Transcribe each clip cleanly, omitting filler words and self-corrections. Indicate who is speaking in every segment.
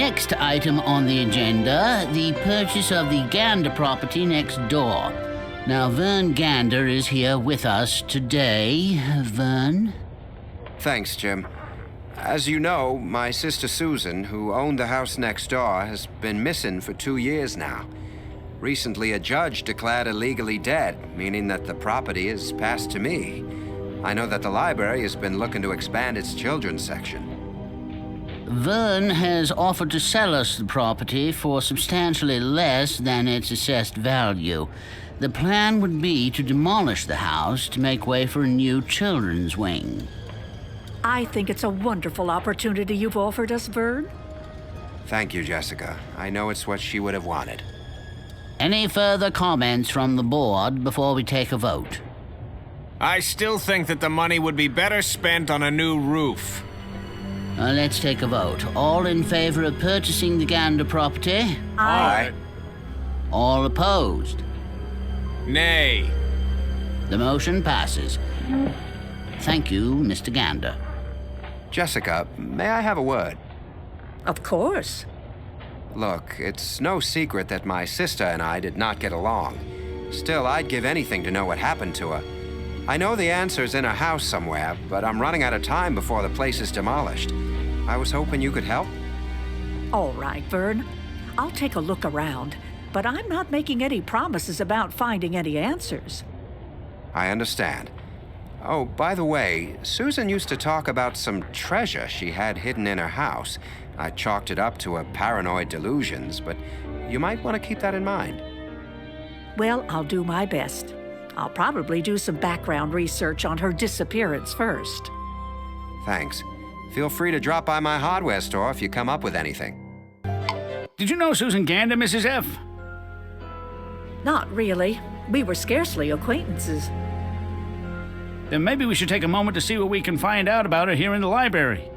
Speaker 1: next item on the agenda, the purchase of the Gander property next door. Now, Vern Gander is here with us today. Vern?
Speaker 2: Thanks, Jim. As you know, my sister Susan, who owned the house next door, has been missing for 2 years now. Recently, a judge declared her legally dead, meaning that the property is passed to me. I know that the library has been looking to expand its children's section.
Speaker 1: Vern has offered to sell us the property for substantially less than its assessed value. The plan would be to demolish the house to make way for a new children's wing.
Speaker 3: I think it's a wonderful opportunity you've offered us, Vern.
Speaker 2: Thank you, Jessica. I know it's what she would have wanted.
Speaker 1: Any further comments from the board before we take a vote?
Speaker 4: I still think that the money would be better spent on a new roof.
Speaker 1: Let's take a vote. All in favor of purchasing the Gander property?
Speaker 2: Aye.
Speaker 1: All opposed?
Speaker 4: Nay.
Speaker 1: The motion passes. Thank you, Mr. Gander.
Speaker 2: Jessica, may I have a word?
Speaker 3: Of course.
Speaker 2: Look, it's no secret that my sister and I did not get along. Still, I'd give anything to know what happened to her. I know the answer's in her house somewhere, but I'm running out of time before the place is demolished. I was hoping you could help.
Speaker 3: All right, Vern. I'll take a look around, but I'm not making any promises about finding any answers.
Speaker 2: I understand. Oh, by the way, Susan used to talk about some treasure she had hidden in her house. I chalked it up to her paranoid delusions, but you might want to keep that in mind.
Speaker 3: Well, I'll do my best. I'll probably do some background research on her disappearance first.
Speaker 2: Thanks. Feel free to drop by my hardware store if you come up with anything.
Speaker 5: Did you know Susan Gander, Mrs. F?
Speaker 3: Not really. We were scarcely acquaintances.
Speaker 5: Then maybe we should take a moment to see what we can find out about her here in the library.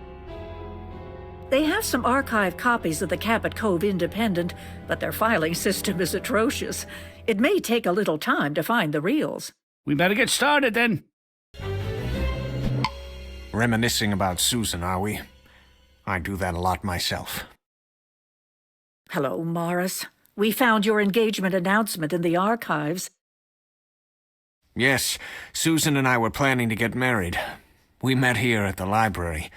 Speaker 3: They have some archived copies of the Cabot Cove Independent, but their filing system is atrocious. It may take a little time to find the reels.
Speaker 5: We better get started then.
Speaker 4: Reminiscing about Susan, are we? I do that a lot myself.
Speaker 3: Hello, Morris. We found your engagement announcement in the archives.
Speaker 4: Yes, Susan and I were planning to get married. We met here at the library,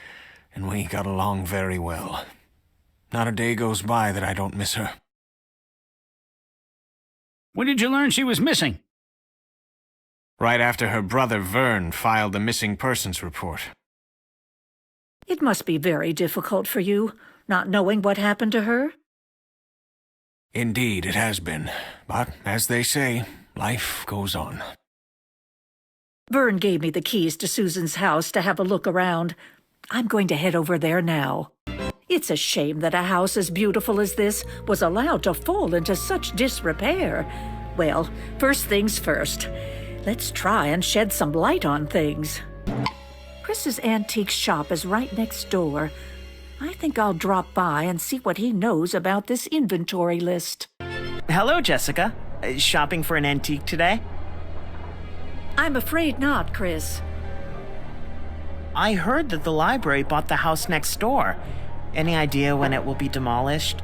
Speaker 4: and we got along very well. Not a day goes by that I don't miss her.
Speaker 5: When did you learn she was missing?
Speaker 4: Right after her brother Vern filed the missing persons report.
Speaker 3: It must be very difficult for you, not knowing what happened to her.
Speaker 4: Indeed, it has been. But, as they say, life goes on.
Speaker 3: Vern gave me the keys to Susan's house to have a look around. I'm going to head over there now. It's a shame that a house as beautiful as this was allowed to fall into such disrepair. Well, first things first. Let's try and shed some light on things. Chris's antique shop is right next door. I think I'll drop by and see what he knows about this inventory list.
Speaker 6: Hello, Jessica. Shopping for an antique today?
Speaker 3: I'm afraid not, Chris.
Speaker 6: I heard that the library bought the house next door. Any idea when it will be demolished?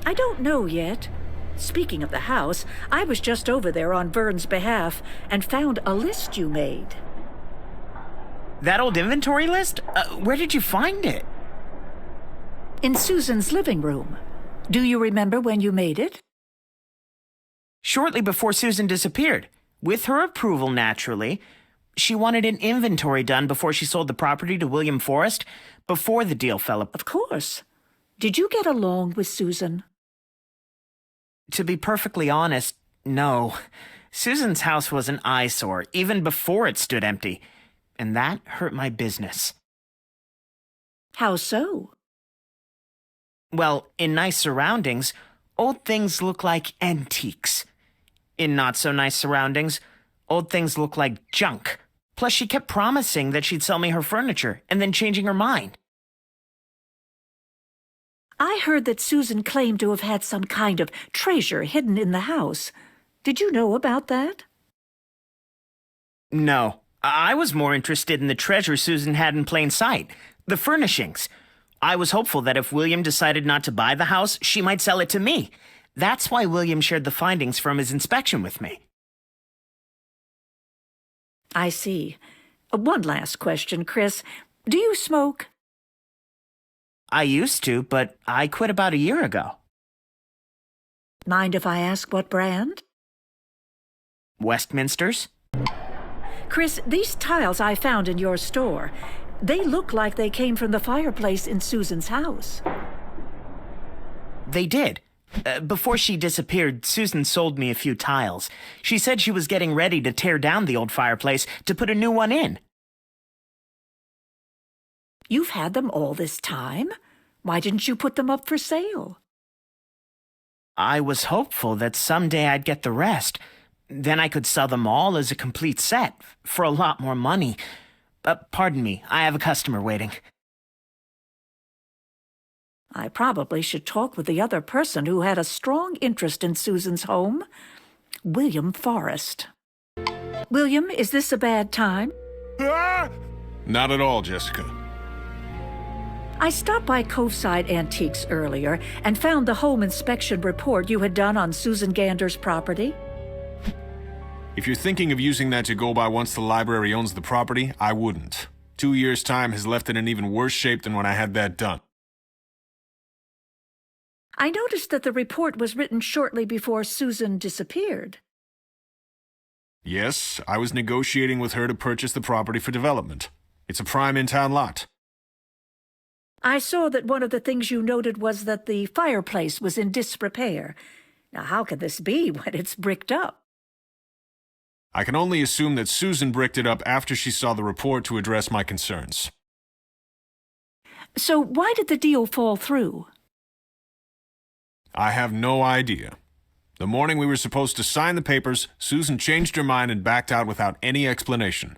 Speaker 3: I don't know yet. Speaking of the house, I was just over there on Vern's behalf and found a list you made.
Speaker 6: That old inventory list? Where did you find it?
Speaker 3: In Susan's living room. Do you remember when you made it?
Speaker 6: Shortly before Susan disappeared. With her approval, naturally. She wanted an inventory done before she sold the property to William Forrest, before the deal fell apart.
Speaker 3: Of course. Did you get along with Susan?
Speaker 6: To be perfectly honest, no. Susan's house was an eyesore, even before it stood empty. And that hurt my business.
Speaker 3: How so?
Speaker 6: Well, in nice surroundings, old things look like antiques. In not-so-nice surroundings, old things look like junk. Plus, she kept promising that she'd sell me her furniture, and then changing her mind.
Speaker 3: I heard that Susan claimed to have had some kind of treasure hidden in the house. Did you know about that?
Speaker 6: No. I was more interested in the treasure Susan had in plain sight. The furnishings. I was hopeful that if William decided not to buy the house, she might sell it to me. That's why William shared the findings from his inspection with me.
Speaker 3: I see. One last question, Chris. Do you smoke?
Speaker 6: I used to, but I quit about a year ago.
Speaker 3: Mind if I ask what brand?
Speaker 6: Westminster's?
Speaker 3: Chris, these tiles I found in your store, they look like they came from the fireplace in Susan's house.
Speaker 6: They did. Before she disappeared, Susan sold me a few tiles. She said she was getting ready to tear down the old fireplace to put a new one in.
Speaker 3: You've had them all this time? Why didn't you put them up for sale?
Speaker 6: I was hopeful that someday I'd get the rest. Then I could sell them all as a complete set for a lot more money. Pardon me, I have a customer waiting.
Speaker 3: I probably should talk with the other person who had a strong interest in Susan's home, William Forrest. William, is this a bad time?
Speaker 4: Not at all, Jessica.
Speaker 3: I stopped by Coveside Antiques earlier and found the home inspection report you had done on Susan Gander's property.
Speaker 4: If you're thinking of using that to go by once the library owns the property, I wouldn't. 2 years' time has left it in even worse shape than when I had that done.
Speaker 3: I noticed that the report was written shortly before Susan disappeared.
Speaker 4: Yes, I was negotiating with her to purchase the property for development. It's a prime in-town lot.
Speaker 3: I saw that one of the things you noted was that the fireplace was in disrepair. Now, how could this be when it's bricked up?
Speaker 4: I can only assume that Susan bricked it up after she saw the report to address my concerns.
Speaker 3: So why did the deal fall through?
Speaker 4: I have no idea. The morning we were supposed to sign the papers, Susan changed her mind and backed out without any explanation.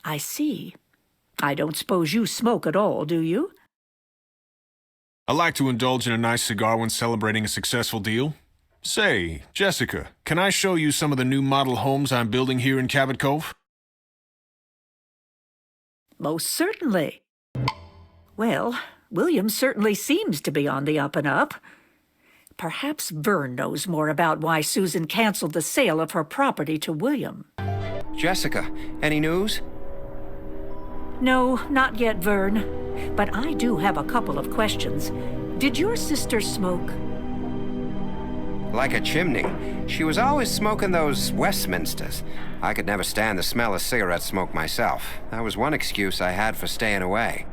Speaker 3: I see. I don't suppose you smoke at all, do you?
Speaker 4: I like to indulge in a nice cigar when celebrating a successful deal. Say, Jessica, can I show you some of the new model homes I'm building here in Cabot Cove?
Speaker 3: Most certainly. Well, William certainly seems to be on the up and up. Perhaps Vern knows more about why Susan canceled the sale of her property to William.
Speaker 2: Jessica, any news?
Speaker 3: No, not yet, Vern. But I do have a couple of questions. Did your sister smoke?
Speaker 2: Like a chimney. She was always smoking those Westminsters. I could never stand the smell of cigarette smoke myself. That was one excuse I had for staying away.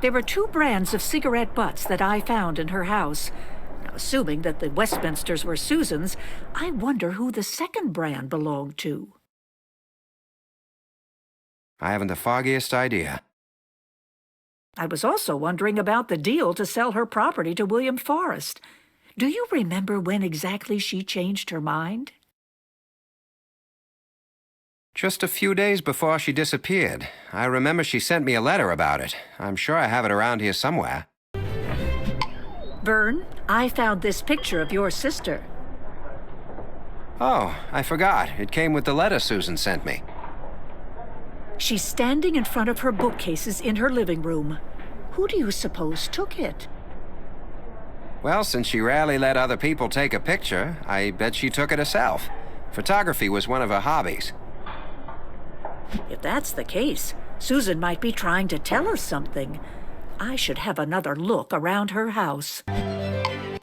Speaker 3: There were 2 brands of cigarette butts that I found in her house. Now, assuming that the Westminsters were Susan's, I wonder who the second brand belonged to.
Speaker 2: I haven't the foggiest idea.
Speaker 3: I was also wondering about the deal to sell her property to William Forrest. Do you remember when exactly she changed her mind?
Speaker 2: Just a few days before she disappeared. I remember she sent me a letter about it. I'm sure I have it around here somewhere.
Speaker 3: Vern, I found this picture of your sister.
Speaker 2: Oh, I forgot. It came with the letter Susan sent me.
Speaker 3: She's standing in front of her bookcases in her living room. Who do you suppose took it?
Speaker 2: Well, since she rarely let other people take a picture, I bet she took it herself. Photography was one of her hobbies.
Speaker 3: If that's the case, Susan might be trying to tell us something. I should have another look around her house.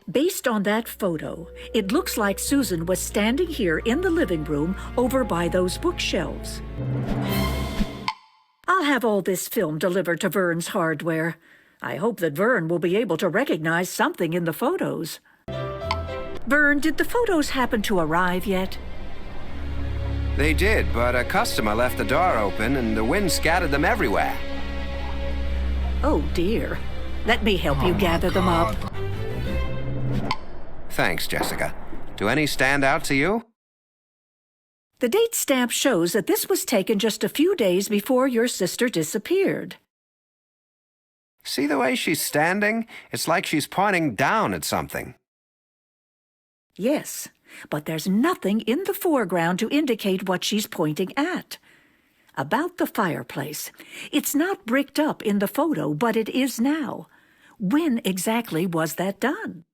Speaker 3: Based on that photo, it looks like Susan was standing here in the living room over by those bookshelves. I'll have all this film delivered to Vern's hardware. I hope that Vern will be able to recognize something in the photos. Vern, did the photos happen to arrive yet?
Speaker 2: They did, but a customer left the door open and the wind scattered them everywhere.
Speaker 3: Oh, dear. Let me help you gather them up.
Speaker 2: Thanks, Jessica. Do any stand out to you?
Speaker 3: The date stamp shows that this was taken just a few days before your sister disappeared.
Speaker 2: See the way she's standing? It's like she's pointing down at something.
Speaker 3: Yes, but there's nothing in the foreground to indicate what she's pointing at. About the fireplace. It's not bricked up in the photo, but it is now. When exactly was that done?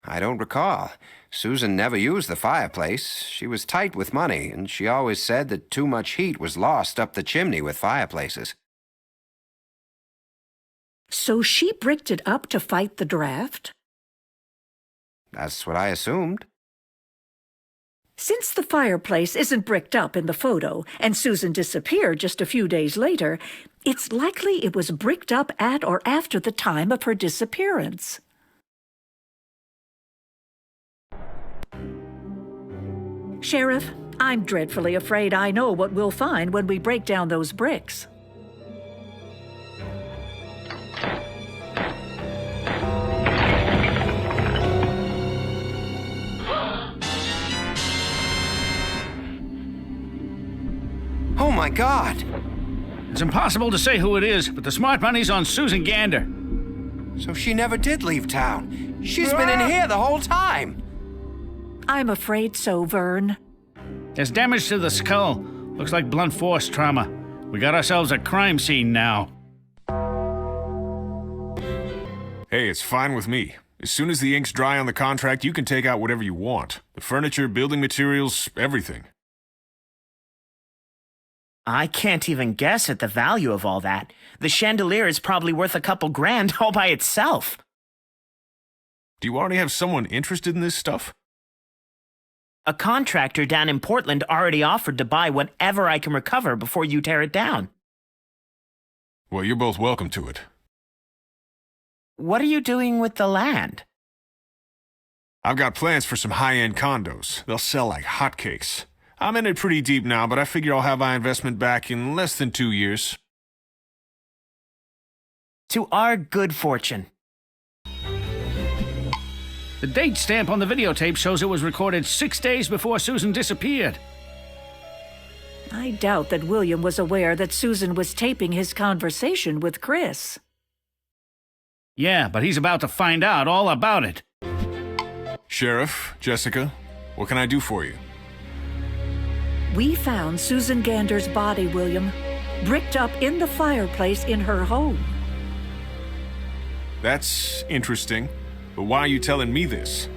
Speaker 2: I don't recall. Susan never used the fireplace. She was tight with money, and she always said that too much heat was lost up the chimney with fireplaces.
Speaker 3: So she bricked it up to fight the draft?
Speaker 2: That's what I assumed.
Speaker 3: Since the fireplace isn't bricked up in the photo, and Susan disappeared just a few days later, it's likely it was bricked up at or after the time of her disappearance. Sheriff, I'm dreadfully afraid I know what we'll find when we break down those bricks.
Speaker 2: Oh my God!
Speaker 5: It's impossible to say who it is, but the smart money's on Susan Gander.
Speaker 2: So she never did leave town. She's been in here the whole time.
Speaker 3: I'm afraid so, Vern.
Speaker 5: There's damage to the skull. Looks like blunt force trauma. We got ourselves a crime scene now.
Speaker 4: Hey, it's fine with me. As soon as the ink's dry on the contract, you can take out whatever you want. The furniture, building materials, everything.
Speaker 6: I can't even guess at the value of all that. The chandelier is probably worth a couple grand all by itself.
Speaker 4: Do you already have someone interested in this stuff?
Speaker 6: A contractor down in Portland already offered to buy whatever I can recover before you tear it down.
Speaker 4: Well, you're both welcome to it.
Speaker 6: What are you doing with the land?
Speaker 4: I've got plans for some high-end condos. They'll sell like hotcakes. I'm in it pretty deep now, but I figure I'll have my investment back in less than 2 years.
Speaker 6: To our good fortune.
Speaker 5: The date stamp on the videotape shows it was recorded 6 days before Susan disappeared.
Speaker 3: I doubt that William was aware that Susan was taping his conversation with Chris.
Speaker 5: Yeah, but he's about to find out all about it.
Speaker 4: Sheriff, Jessica, what can I do for you?
Speaker 3: We found Susan Gander's body, William, bricked up in the fireplace in her home.
Speaker 4: That's interesting. But why are you telling me this?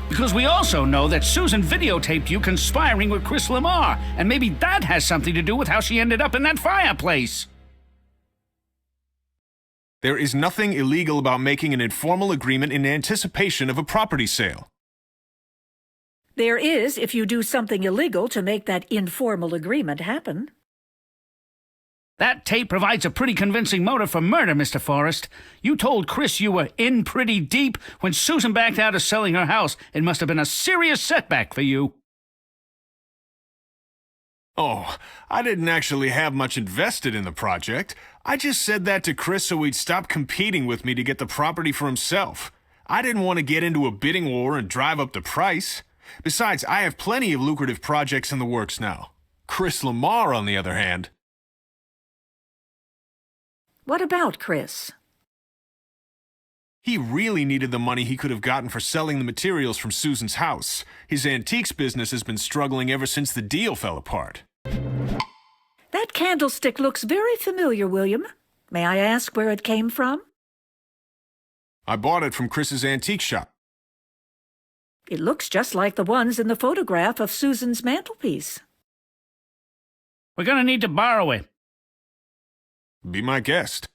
Speaker 5: Because we also know that Susan videotaped you conspiring with Chris Lamar, and maybe that has something to do with how she ended up in that fireplace.
Speaker 4: There is nothing illegal about making an informal agreement in anticipation of a property sale.
Speaker 3: There is if you do something illegal to make that informal agreement happen.
Speaker 5: That tape provides a pretty convincing motive for murder, Mr. Forrest. You told Chris you were in pretty deep when Susan backed out of selling her house. It must have been a serious setback for you.
Speaker 4: Oh, I didn't actually have much invested in the project. I just said that to Chris so he'd stop competing with me to get the property for himself. I didn't want to get into a bidding war and drive up the price. Besides, I have plenty of lucrative projects in the works now. Chris Lamar, on the other hand...
Speaker 3: What about Chris?
Speaker 4: He really needed the money he could have gotten for selling the materials from Susan's house. His antiques business has been struggling ever since the deal fell apart.
Speaker 3: That candlestick looks very familiar, William. May I ask where it came from?
Speaker 4: I bought it from Chris's antique shop.
Speaker 3: It looks just like the ones in the photograph of Susan's mantelpiece.
Speaker 5: We're gonna need to borrow it.
Speaker 4: Be my guest.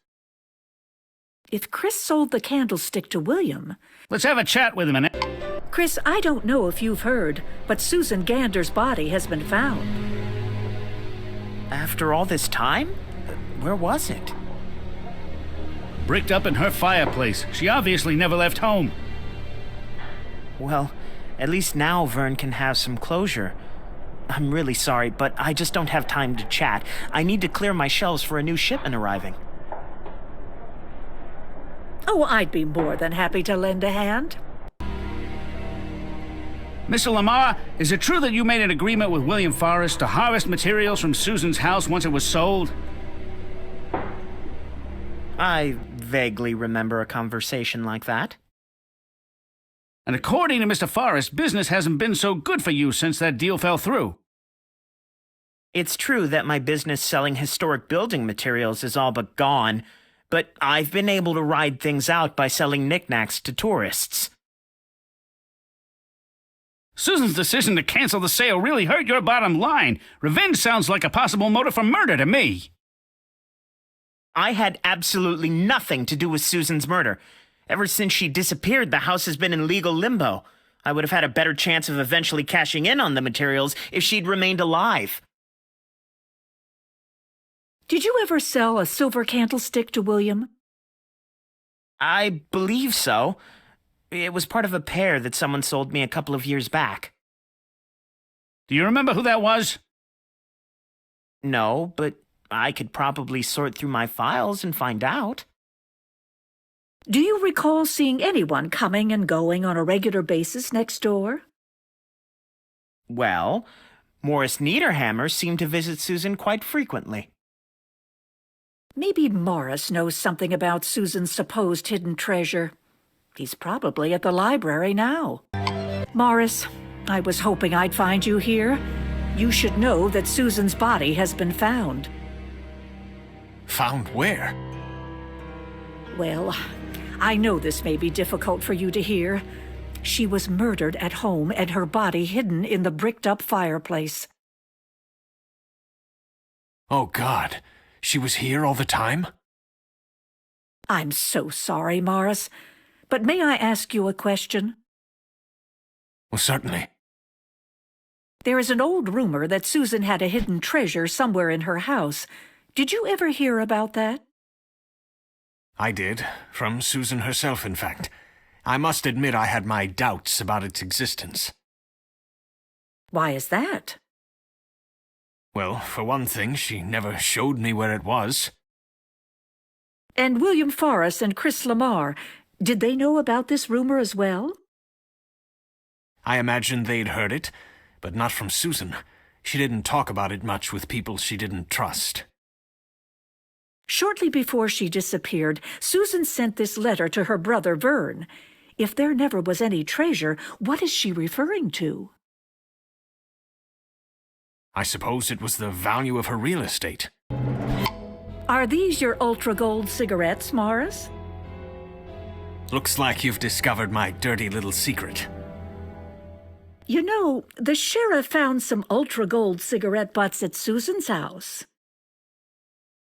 Speaker 3: If Chris sold the candlestick to William...
Speaker 5: Let's have a chat with him.
Speaker 3: Chris, I don't know if you've heard, but Susan Gander's body has been found.
Speaker 6: After all this time? Where was it?
Speaker 5: Bricked up in her fireplace. She obviously never left home.
Speaker 6: Well, at least now Vern can have some closure. I'm really sorry, but I just don't have time to chat. I need to clear my shelves for a new shipment arriving.
Speaker 3: Oh, I'd be more than happy to lend a hand.
Speaker 5: Mr. Lamar, is it true that you made an agreement with William Forrest to harvest materials from Susan's house once it was sold?
Speaker 6: I vaguely remember a conversation like that.
Speaker 5: And according to Mr. Forrest, business hasn't been so good for you since that deal fell through.
Speaker 6: It's true that my business selling historic building materials is all but gone, but I've been able to ride things out by selling knickknacks to tourists.
Speaker 5: Susan's decision to cancel the sale really hurt your bottom line. Revenge sounds like a possible motive for murder to me.
Speaker 6: I had absolutely nothing to do with Susan's murder. Ever since she disappeared, the house has been in legal limbo. I would have had a better chance of eventually cashing in on the materials if she'd remained alive.
Speaker 3: Did you ever sell a silver candlestick to William?
Speaker 6: I believe so. It was part of a pair that someone sold me a couple of years back.
Speaker 5: Do you remember who that was?
Speaker 6: No, but I could probably sort through my files and find out.
Speaker 3: Do you recall seeing anyone coming and going on a regular basis next door?
Speaker 6: Well, Morris Niederhammer seemed to visit Susan quite frequently.
Speaker 3: Maybe Morris knows something about Susan's supposed hidden treasure. He's probably at the library now. Morris, I was hoping I'd find you here. You should know that Susan's body has been found.
Speaker 4: Found where?
Speaker 3: Well, I know this may be difficult for you to hear. She was murdered at home and her body hidden in the bricked-up fireplace.
Speaker 4: Oh, God. She was here all the time?
Speaker 3: I'm so sorry, Morris. But may I ask you a question?
Speaker 4: Well, certainly.
Speaker 3: There is an old rumor that Susan had a hidden treasure somewhere in her house. Did you ever hear about that?
Speaker 4: I did. From Susan herself, in fact. I must admit I had my doubts about its existence.
Speaker 3: Why is that?
Speaker 4: Well, for one thing, she never showed me where it was.
Speaker 3: And William Forrest and Chris Lamar, did they know about this rumor as well?
Speaker 4: I imagine they'd heard it, but not from Susan. She didn't talk about it much with people she didn't trust.
Speaker 3: Shortly before she disappeared, Susan sent this letter to her brother Vern. If there never was any treasure, what is she referring to?
Speaker 4: I suppose it was the value of her real estate.
Speaker 3: Are these your ultra-gold cigarettes, Morris?
Speaker 4: Looks like you've discovered my dirty little secret.
Speaker 3: You know, the sheriff found some ultra-gold cigarette butts at Susan's house.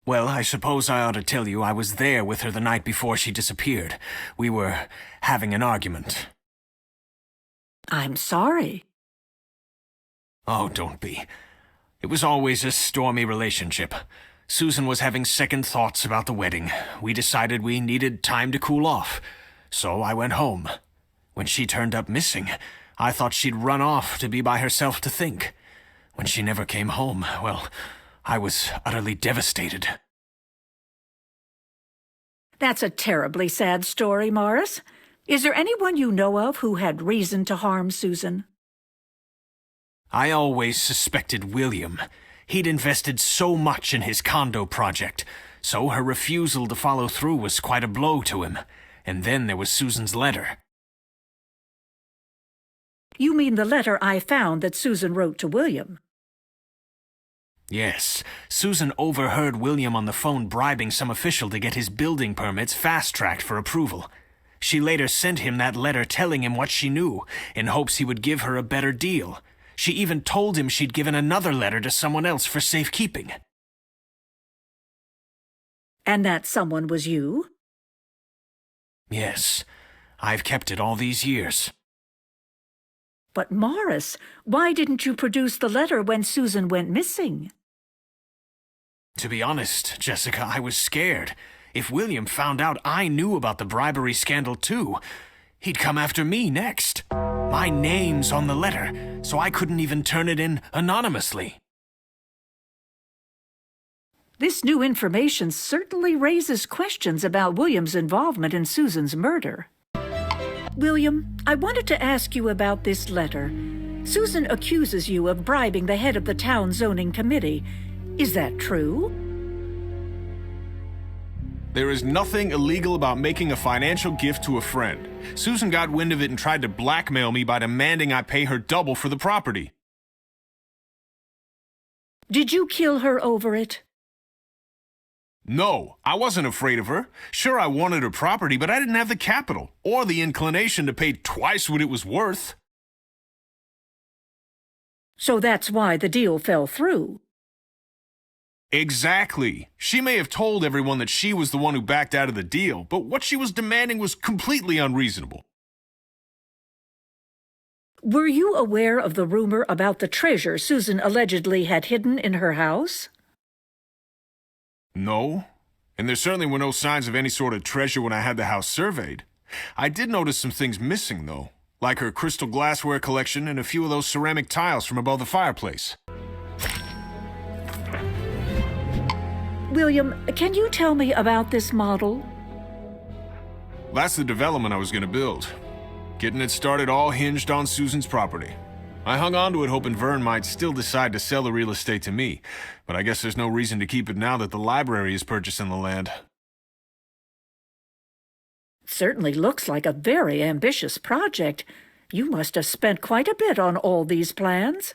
Speaker 4: Well, I suppose I ought to tell you I was there with her the night before she disappeared. We were having an argument.
Speaker 3: I'm sorry.
Speaker 4: Oh, don't be. It was always a stormy relationship. Susan was having second thoughts about the wedding. We decided we needed time to cool off. So I went home. When she turned up missing, I thought she'd run off to be by herself to think. When she never came home, well, I was utterly devastated.
Speaker 3: That's a terribly sad story, Morris. Is there anyone you know of who had reason to harm Susan?
Speaker 4: I always suspected William. He'd invested so much in his condo project, so her refusal to follow through was quite a blow to him. And then there was Susan's letter.
Speaker 3: You mean the letter I found that Susan wrote to William?
Speaker 4: Yes, Susan overheard William on the phone bribing some official to get his building permits fast-tracked for approval. She later sent him that letter telling him what she knew, in hopes he would give her a better deal. She even told him she'd given another letter to someone else for safekeeping.
Speaker 3: And that someone was you?
Speaker 4: Yes, I've kept it all these years.
Speaker 3: But Morris, why didn't you produce the letter when Susan went missing?
Speaker 4: To be honest, Jessica, I was scared. If William found out I knew about the bribery scandal too, he'd come after me next. My name's on the letter, so I couldn't even turn it in anonymously.
Speaker 3: This new information certainly raises questions about William's involvement in Susan's murder. William, I wanted to ask you about this letter. Susan accuses you of bribing the head of the town zoning committee. Is that true?
Speaker 4: There is nothing illegal about making a financial gift to a friend. Susan got wind of it and tried to blackmail me by demanding I pay her double for the property.
Speaker 3: Did you kill her over it?
Speaker 4: No, I wasn't afraid of her. Sure, I wanted her property, but I didn't have the capital or the inclination to pay twice what it was worth.
Speaker 3: So that's why the deal fell through.
Speaker 4: Exactly. She may have told everyone that she was the one who backed out of the deal, but what she was demanding was completely unreasonable.
Speaker 3: Were you aware of the rumor about the treasure Susan allegedly had hidden in her house?
Speaker 4: No, and there certainly were no signs of any sort of treasure when I had the house surveyed. I did notice some things missing, though, like her crystal glassware collection and a few of those ceramic tiles from above the fireplace.
Speaker 3: William, can you tell me about this model?
Speaker 4: That's the development I was going to build. Getting it started all hinged on Susan's property. I hung on to it hoping Vern might still decide to sell the real estate to me, but I guess there's no reason to keep it now that the library is purchasing the land.
Speaker 3: Certainly looks like a very ambitious project. You must have spent quite a bit on all these plans.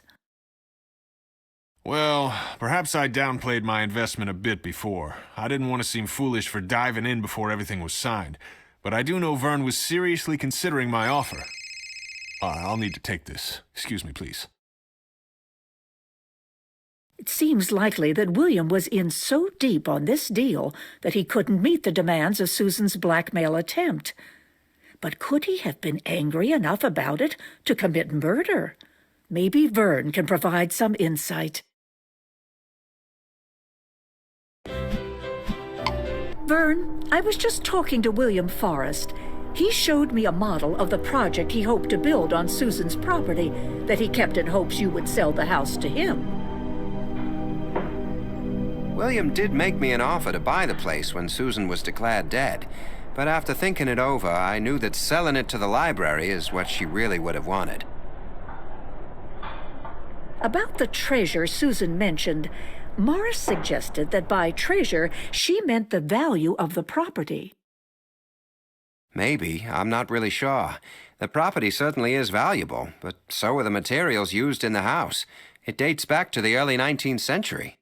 Speaker 4: Well, perhaps I downplayed my investment a bit before. I didn't want to seem foolish for diving in before everything was signed, but I do know Vern was seriously considering my offer. I'll need to take this. Excuse me, please.
Speaker 3: It seems likely that William was in so deep on this deal that he couldn't meet the demands of Susan's blackmail attempt. But could he have been angry enough about it to commit murder? Maybe Vern can provide some insight. Vern, I was just talking to William Forrest. He showed me a model of the project he hoped to build on Susan's property that he kept in hopes you would sell the house to him.
Speaker 2: William did make me an offer to buy the place when Susan was declared dead, but after thinking it over, I knew that selling it to the library is what she really would have wanted.
Speaker 3: About the treasure Susan mentioned, Morris suggested that by treasure she meant the value of the property.
Speaker 2: Maybe. I'm not really sure. The property certainly is valuable, but so are the materials used in the house. It dates back to the early 19th century.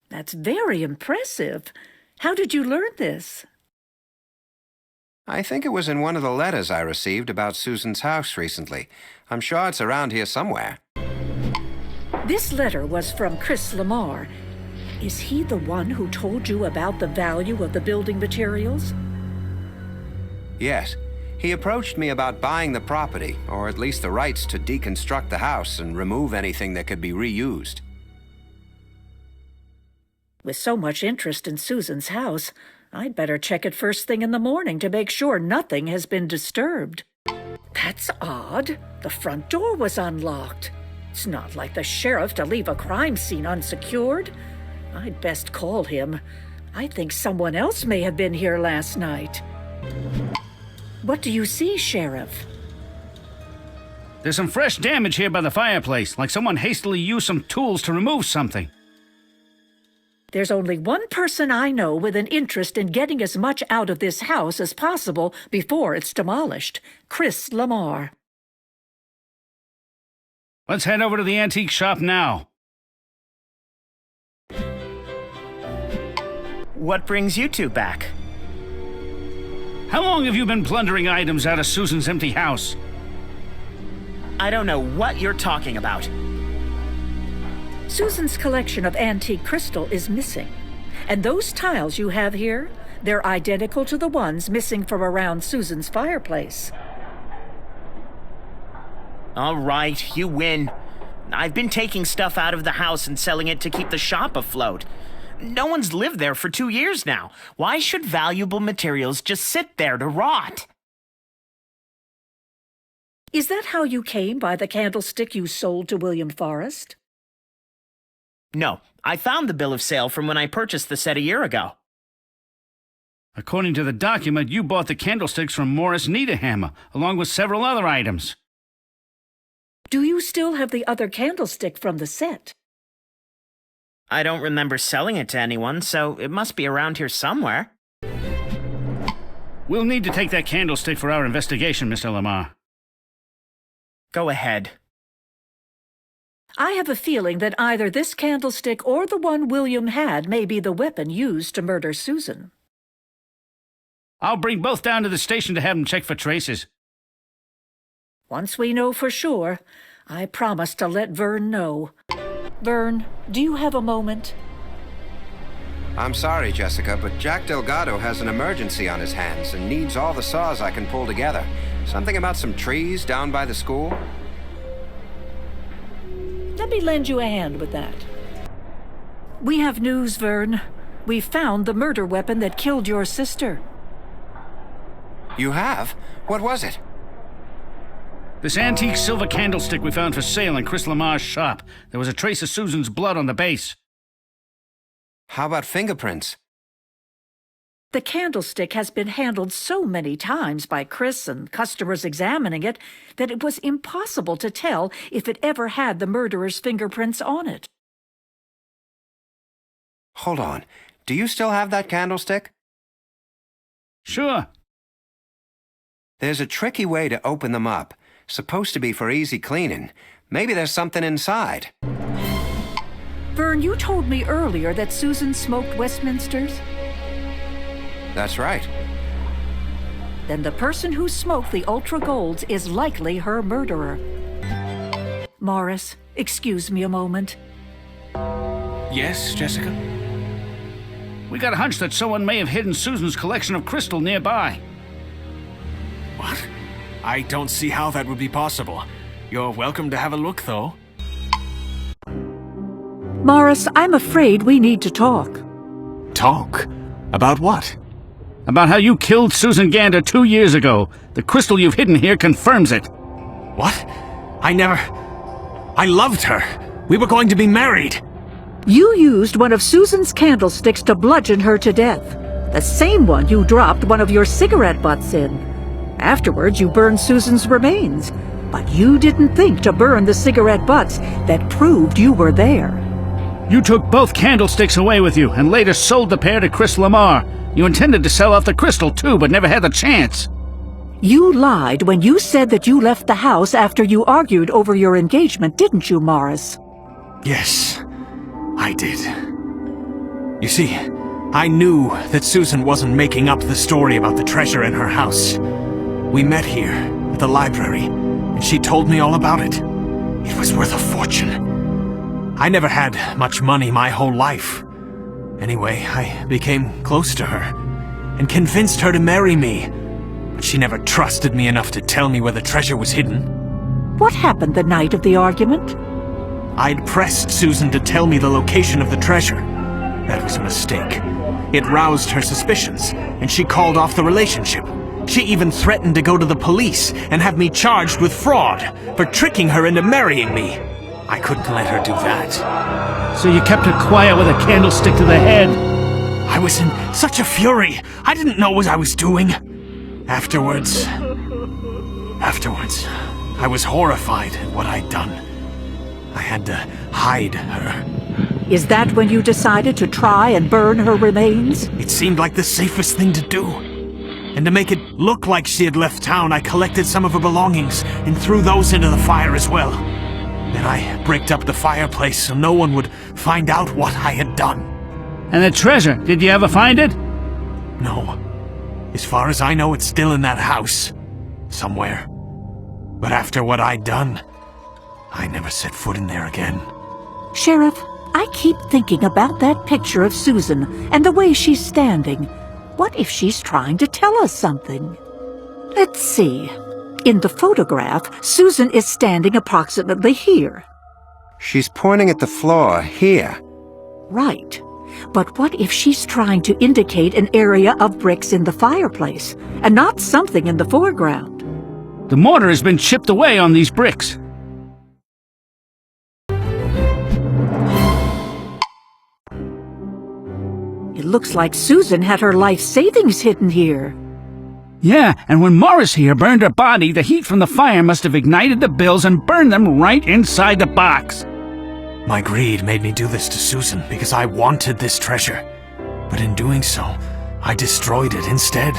Speaker 3: That's very impressive. How did you learn this?
Speaker 2: I think it was in one of the letters I received about Susan's house recently. I'm sure it's around here somewhere.
Speaker 3: This letter was from Chris Lamar. Is he the one who told you about the value of the building materials?
Speaker 2: Yes. He approached me about buying the property, or at least the rights to deconstruct the house and remove anything that could be reused.
Speaker 3: With so much interest in Susan's house, I'd better check it first thing in the morning to make sure nothing has been disturbed. That's odd. The front door was unlocked. It's not like the sheriff to leave a crime scene unsecured. I'd best call him. I think someone else may have been here last night. What do you see, Sheriff?
Speaker 5: There's some fresh damage here by the fireplace, like someone hastily used some tools to remove something.
Speaker 3: There's only one person I know with an interest in getting as much out of this house as possible before it's demolished. Chris Lamar.
Speaker 5: Let's head over to the antique shop now.
Speaker 6: What brings you two back?
Speaker 5: How long have you been plundering items out of Susan's empty house?
Speaker 6: I don't know what you're talking about.
Speaker 3: Susan's collection of antique crystal is missing. And those tiles you have here, they're identical to the ones missing from around Susan's fireplace.
Speaker 6: All right, you win. I've been taking stuff out of the house and selling it to keep the shop afloat. No one's lived there for 2 years now. Why should valuable materials just sit there to rot?
Speaker 3: Is that how you came by the candlestick you sold to William Forrest?
Speaker 6: No, I found the bill of sale from when I purchased the set a year ago.
Speaker 5: According to the document, you bought the candlesticks from Morris Niederhammer, along with several other items.
Speaker 3: Do you still have the other candlestick from the set?
Speaker 6: I don't remember selling it to anyone, so it must be around here somewhere.
Speaker 5: We'll need to take that candlestick for our investigation, Mr. Lamar.
Speaker 6: Go ahead.
Speaker 3: I have a feeling that either this candlestick or the one William had may be the weapon used to murder Susan.
Speaker 5: I'll bring both down to the station to have them check for traces.
Speaker 3: Once we know for sure, I promise to let Vern know. Vern, do you have a moment?
Speaker 2: I'm sorry, Jessica, but Jack Delgado has an emergency on his hands and needs all the saws I can pull together. Something about some trees down by the school?
Speaker 3: Let me lend you a hand with that. We have news, Vern. We found the murder weapon that killed your sister.
Speaker 2: You have? What was it?
Speaker 5: This antique silver candlestick we found for sale in Chris Lamar's shop. There was a trace of Susan's blood on the base.
Speaker 2: How about fingerprints?
Speaker 3: The candlestick has been handled so many times by Chris and customers examining it that it was impossible to tell if it ever had the murderer's fingerprints on it.
Speaker 2: Hold on. Do you still have that candlestick?
Speaker 5: Sure.
Speaker 2: There's a tricky way to open them up. Supposed to be for easy cleaning. Maybe there's something inside.
Speaker 3: Vern, you told me earlier that Susan smoked Westminsters?
Speaker 2: That's right.
Speaker 3: Then the person who smoked the Ultra Golds is likely her murderer. Morris, excuse me a moment.
Speaker 4: Yes, Jessica?
Speaker 5: We got a hunch that someone may have hidden Susan's collection of crystal nearby.
Speaker 4: What? I don't see how that would be possible. You're welcome to have a look, though.
Speaker 3: Morris, I'm afraid we need to talk.
Speaker 4: Talk? About what?
Speaker 5: About how you killed Susan Gander 2 years ago. The crystal you've hidden here confirms it.
Speaker 4: What? I loved her. We were going to be married.
Speaker 3: You used one of Susan's candlesticks to bludgeon her to death. The same one you dropped one of your cigarette butts in. Afterwards, you burned Susan's remains. But you didn't think to burn the cigarette butts that proved you were there.
Speaker 5: You took both candlesticks away with you and later sold the pair to Chris Lamar. You intended to sell off the crystal too, but never had the chance.
Speaker 3: You lied when you said that you left the house after you argued over your engagement, didn't you, Morris?
Speaker 4: Yes, I did. You see, I knew that Susan wasn't making up the story about the treasure in her house. We met here, at the library, and she told me all about it. It was worth a fortune. I never had much money my whole life. Anyway, I became close to her, and convinced her to marry me. But she never trusted me enough to tell me where the treasure was hidden.
Speaker 3: What happened the night of the argument?
Speaker 4: I'd pressed Susan to tell me the location of the treasure. That was a mistake. It roused her suspicions, and she called off the relationship. She even threatened to go to the police and have me charged with fraud for tricking her into marrying me. I couldn't let her do that.
Speaker 5: So you kept her quiet with a candlestick to the head?
Speaker 4: I was in such a fury. I didn't know what I was doing. Afterwards, I was horrified at what I'd done. I had to hide her.
Speaker 3: Is that when you decided to try and burn her remains?
Speaker 4: It seemed like the safest thing to do. And to make it look like she had left town, I collected some of her belongings and threw those into the fire as well. Then I bricked up the fireplace so no one would find out what I had done.
Speaker 5: And the treasure, did you ever find it?
Speaker 4: No. As far as I know, it's still in that house. Somewhere. But after what I'd done, I never set foot in there again.
Speaker 3: Sheriff, I keep thinking about that picture of Susan and the way she's standing. What if she's trying to tell us something? Let's see. In the photograph, Susan is standing approximately here.
Speaker 2: She's pointing at the floor, here.
Speaker 3: Right. But what if she's trying to indicate an area of bricks in the fireplace, and not something in the foreground?
Speaker 5: The mortar has been chipped away on these bricks.
Speaker 3: It looks like Susan had her life savings hidden here.
Speaker 5: Yeah, and when Morris here burned her body, the heat from the fire must have ignited the bills and burned them right inside the box.
Speaker 4: My greed made me do this to Susan because I wanted this treasure. But in doing so, I destroyed it instead.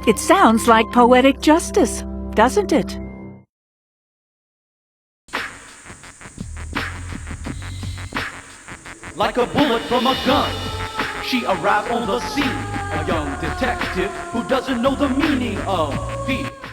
Speaker 3: It sounds like poetic justice, doesn't it?
Speaker 7: like a bullet from a gun. She arrived on the scene, a young detective who doesn't know the meaning of peace.